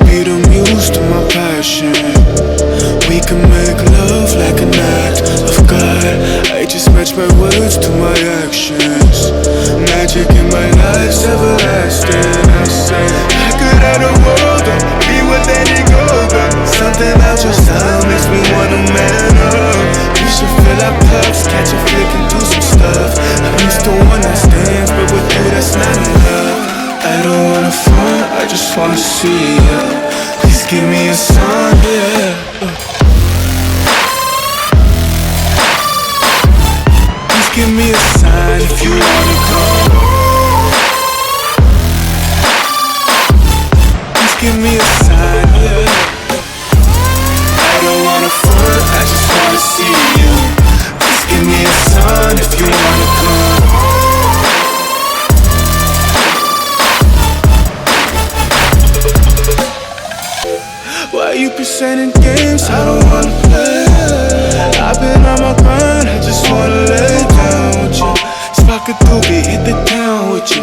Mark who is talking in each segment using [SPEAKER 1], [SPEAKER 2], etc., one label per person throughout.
[SPEAKER 1] be the muse to my passion. We can make love like an act of God. I just match my words to my actions. Magic in my life's everlasting. I say I could have the world, or be with any girl, but something about your style makes me wanna man up. We should fill our cups, catch a flick and do some stuff. I'm used to one night stands, but with you that's not enough. I don't wanna front, I just wanna see ya. Please give me a sign, yeah. Please give me a sign if you wanna come. Please give me a sign, yeah. I don't wanna front, I just wanna see you. Please give me a sign if you wanna come. Why you presenting games I don't wanna play? I've been on my grind, I just wanna lay down with you. Spark a doobie, hit the town with you.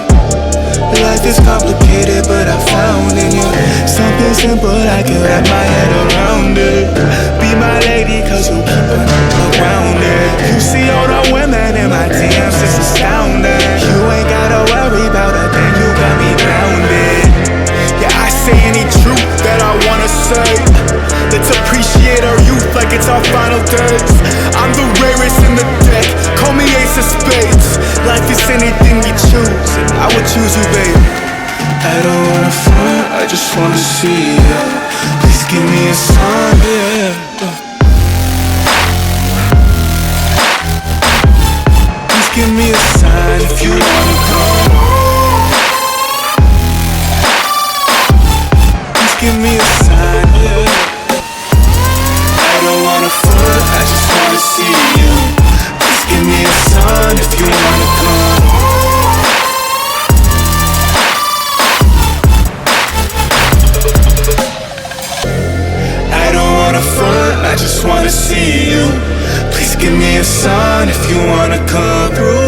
[SPEAKER 1] Life is complicated, but I found in you something simple, I can wrap my head around it. Be my lady, cause you keep it grounded. You see all the women in my DMs, it's astounding. You ain't gotta worry about a thing, you got me grounded. Yeah, I say any truth that I wanna say. Let's appreciate our youth like it's our final days. I'm the rarest in the deck, call me ace of spades. Life is anything we choose, and I would choose you, babe. I don't wanna front, I just wanna see ya. Please give me a sign, yeah. Please give me a sign if you wanna come. Please give me a sign, yeah. I don't wanna front, I just wanna see you. Please give me a sign if you wanna come. I don't wanna front, I just wanna see you. Please give me a sign if you wanna come through.